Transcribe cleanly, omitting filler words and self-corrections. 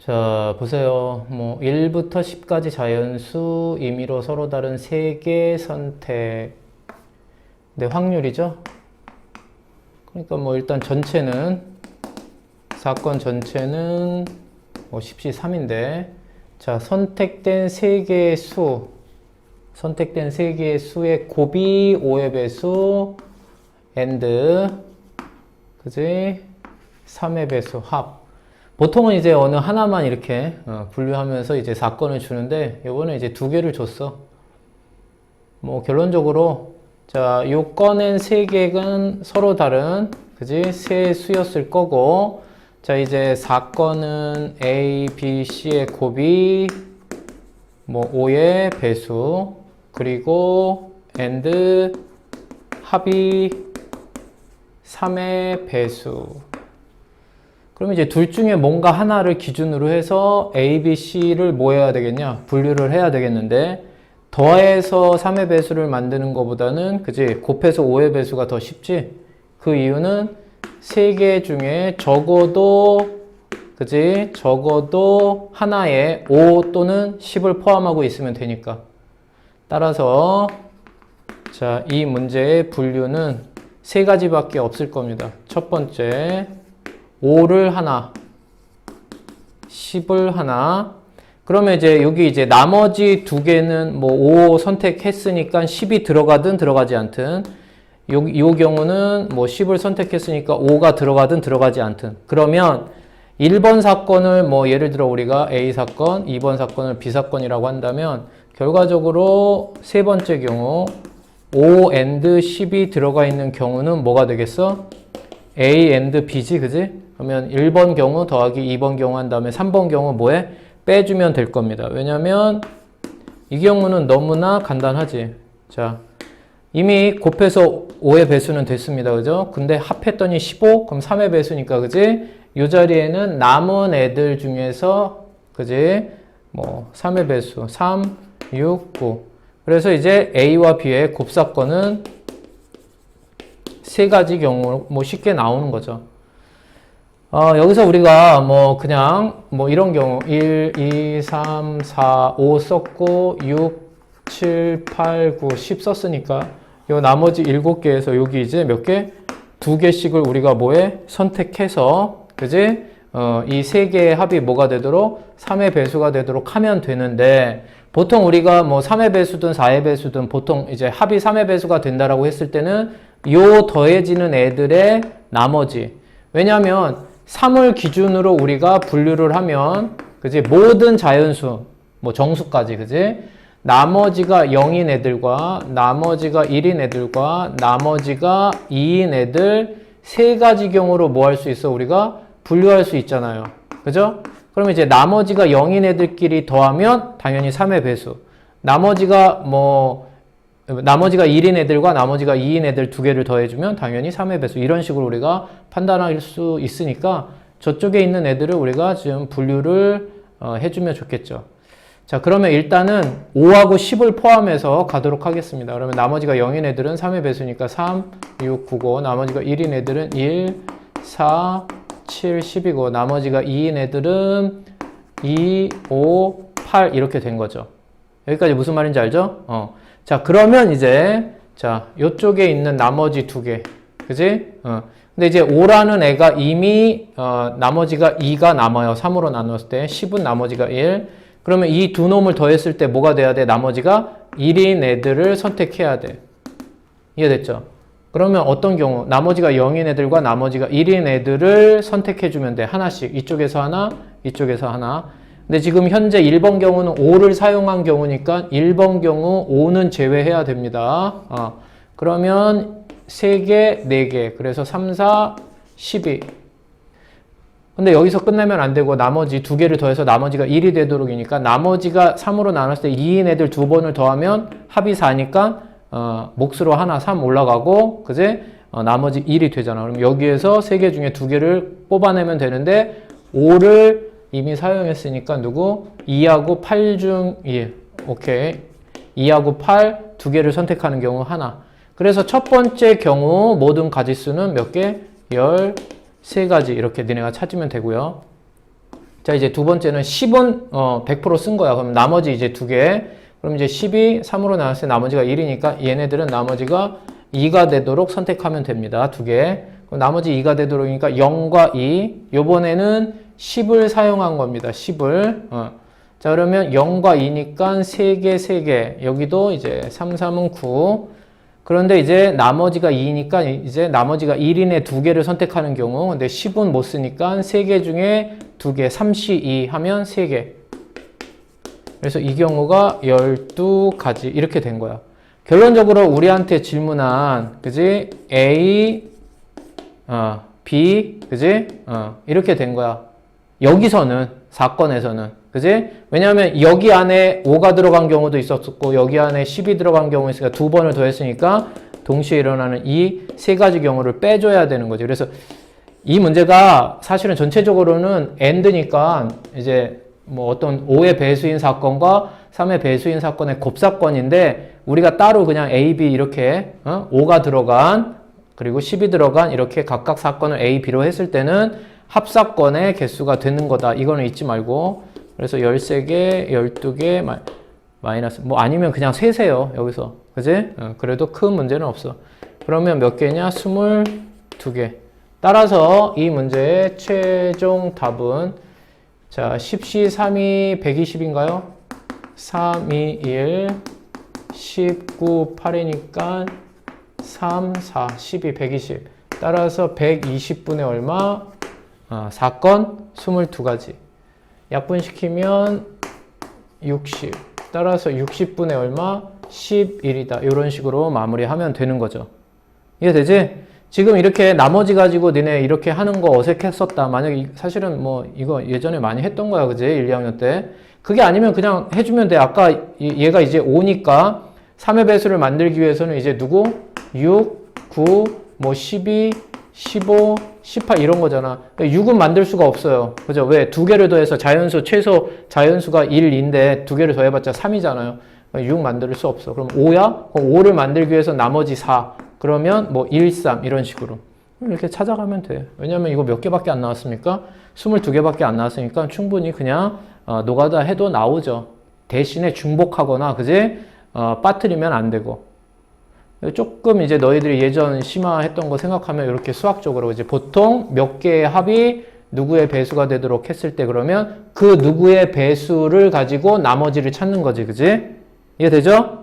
자, 보세요. 1부터 10까지 자연수 임의로 서로 다른 3개 선택. 네, 확률이죠? 그러니까 일단 전체는, 사건 전체는 10시 3인데, 자, 선택된 3개의 수의 곱이 5의 배수, 그지? 3의 배수, 합. 보통은 이제 어느 하나만 이렇게 분류하면서 이제 사건을 주는데, 요번에 이제 2개를 줬어. 결론적으로, 자, 요 꺼낸 3개는 서로 다른, 그지? 세 수였을 거고, 자, 이제 사건은 A, B, C의 곱이 5의 배수, 그리고 합이 3의 배수. 그럼 이제 둘 중에 뭔가 하나를 기준으로 해서 A, B, C를 뭐 해야 되겠냐? 분류를 해야 되겠는데, 더해서 3의 배수를 만드는 것보다는, 그지? 곱해서 5의 배수가 더 쉽지? 그 이유는 3개 중에 적어도, 그지? 적어도 하나에 5 또는 10을 포함하고 있으면 되니까. 따라서, 자, 이 문제의 분류는 3가지밖에 없을 겁니다. 첫 번째, 5를 하나, 10을 하나. 그러면 이제 여기 이제 나머지 2개는 5 선택했으니까 10이 들어가든 들어가지 않든, 요 경우는 10을 선택했으니까 5가 들어가든 들어가지 않든. 그러면 1번 사건을 예를 들어 우리가 A 사건, 2번 사건을 B 사건이라고 한다면, 결과적으로 세 번째 경우 5 and 10이 들어가 있는 경우는 뭐가 되겠어? A and B지, 그지? 그러면 1번 경우 더하기 2번 경우 한 다음에 3번 경우 뭐해? 빼주면 될 겁니다. 왜냐면 이 경우는 너무나 간단하지. 자, 이미 곱해서 5의 배수는 됐습니다. 그죠? 근데 합했더니 15? 그럼 3의 배수니까, 그지? 이 자리에는 남은 애들 중에서, 그지? 3의 배수. 3, 6, 9. 그래서 이제 A와 B의 곱사건은 3가지 경우 쉽게 나오는 거죠. 여기서 우리가 그냥 이런 경우 1, 2, 3, 4, 5 썼고 6, 7, 8, 9, 10 썼으니까 요 나머지 7개에서 여기 이제 몇 개? 2개씩을 우리가 선택해서, 그지? 이 3개의 합이 뭐가 되도록? 3의 배수가 되도록 하면 되는데, 보통 우리가 3의 배수든 4의 배수든 보통 이제 합이 3의 배수가 된다라고 했을 때는 요 더해지는 애들의 나머지. 왜냐면 3을 기준으로 우리가 분류를 하면, 그지? 모든 자연수, 정수까지, 그지? 나머지가 0인 애들과, 나머지가 1인 애들과, 나머지가 2인 애들, 3가지 경우로 할 수 있어? 우리가 분류할 수 있잖아요. 그죠? 그럼 이제 나머지가 0인 애들끼리 더하면 당연히 3의 배수. 나머지가 1인 애들과 나머지가 2인 애들 2개를 더해주면 당연히 3의 배수. 이런 식으로 우리가 판단할 수 있으니까 저쪽에 있는 애들을 우리가 지금 분류를 해주면 좋겠죠. 자, 그러면 일단은 5하고 10을 포함해서 가도록 하겠습니다. 그러면 나머지가 0인 애들은 3의 배수니까 3, 6, 9고, 나머지가 1인 애들은 1, 4, 7, 10이고, 나머지가 2인 애들은 2, 5, 8 이렇게 된 거죠. 여기까지 무슨 말인지 알죠? 자, 그러면 이제, 자, 요쪽에 있는 나머지 2개. 그지? 근데 이제 5라는 애가 이미, 나머지가 2가 남아요. 3으로 나눴을 때. 10은 나머지가 1. 그러면 이 두 놈을 더했을 때 뭐가 돼야 돼? 나머지가 1인 애들을 선택해야 돼. 이해됐죠? 그러면 어떤 경우? 나머지가 0인 애들과 나머지가 1인 애들을 선택해주면 돼. 하나씩. 이쪽에서 하나, 이쪽에서 하나. 근데 지금 현재 1번 경우는 5를 사용한 경우니까 1번 경우 5는 제외해야 됩니다. 그러면 3개, 4개. 그래서 3, 4, 12. 근데 여기서 끝내면 안 되고 나머지 2개를 더해서 나머지가 1이 되도록이니까 나머지가 3으로 나눴을 때 2인 애들 2번을 더하면 합이 4니까 몫으로 하나 3 올라가고, 그지? 나머지 1이 되잖아. 그럼 여기에서 3개 중에 2개를 뽑아내면 되는데 5를 이미 사용했으니까 누구? 2하고 8 중 1. 오케이. 2하고 8 2개를 선택하는 경우 하나. 그래서 첫 번째 경우 모든 가지수는 몇 개? 13가지 이렇게 니네가 찾으면 되고요. 자, 이제 두 번째는 10은 100% 쓴 거야. 그럼 나머지 이제 두 개. 그럼 이제 10이 3으로 나눴을 때 나머지가 1이니까 얘네들은 나머지가 2가 되도록 선택하면 됩니다. 두 개. 그럼 나머지 2가 되도록이니까 0과 2. 요번에는 10을 사용한 겁니다. 10을. 자, 그러면 0과 2니까 3개, 3개. 여기도 이제 3, 3은 9. 그런데 이제 나머지가 2니까 이제 나머지가 1인의 두 개를 선택하는 경우. 근데 10은 못 쓰니까 3개 중에 2개, 3C2 하면 3개. 그래서 이 경우가 12가지. 이렇게 된 거야. 결론적으로 우리한테 질문한, 그지? A, B, 그지? 이렇게 된 거야. 여기서는, 사건에서는. 그지? 왜냐하면 여기 안에 5가 들어간 경우도 있었고, 여기 안에 10이 들어간 경우 있으니까 두 번을 더했으니까 동시에 일어나는 이 세 가지 경우를 빼줘야 되는 거죠. 그래서 이 문제가 사실은 전체적으로는 AND니까 이제 뭐 어떤 5의 배수인 사건과 3의 배수인 사건의 곱사건인데 우리가 따로 그냥 A, B 이렇게 5가 들어간 그리고 10이 들어간 이렇게 각각 사건을 A, B로 했을 때는 합사건의 개수가 되는 거다. 이거는 잊지 말고. 그래서 13개, 12개 마이너스 뭐 아니면 그냥 세세요. 여기서. 그지? 그래도 큰 문제는 없어. 그러면 몇 개냐? 22개. 따라서 이 문제의 최종 답은 자, 10C 3이 120인가요? 3, 2, 1, 19, 8이니까 3, 4, 12, 120. 따라서 120분의 얼마? 사건 22가지. 약분시키면 60. 따라서 60분의 얼마? 11이다. 이런 식으로 마무리하면 되는 거죠. 이해되지? 지금 이렇게 나머지 가지고 니네 이렇게 하는 거 어색했었다. 만약에 사실은 뭐 이거 예전에 많이 했던 거야. 그지? 1, 2학년 때. 그게 아니면 그냥 해주면 돼. 아까 얘가 이제 5니까 3의 배수를 만들기 위해서는 이제 누구? 6, 9, 뭐 12, 15, 18 이런 거잖아. 6은 만들 수가 없어요. 그죠? 왜? 두 개를 더해서 자연수, 최소 자연수가 1인데 두 개를 더해봤자 3이잖아요. 6 만들 수 없어. 그럼 5야? 그럼 5를 만들기 위해서 나머지 4. 그러면 뭐 1, 3 이런 식으로. 이렇게 찾아가면 돼. 왜냐면 이거 몇 개밖에 안 나왔습니까? 22개밖에 안 나왔으니까 충분히 그냥 노가다 해도 나오죠. 대신에 중복하거나, 그지? 빠뜨리면 안 되고. 조금 이제 너희들이 예전 심화했던 거 생각하면 이렇게 수학적으로 이제 보통 몇 개의 합이 누구의 배수가 되도록 했을 때 그러면 그 누구의 배수를 가지고 나머지를 찾는 거지, 그지? 이해되죠?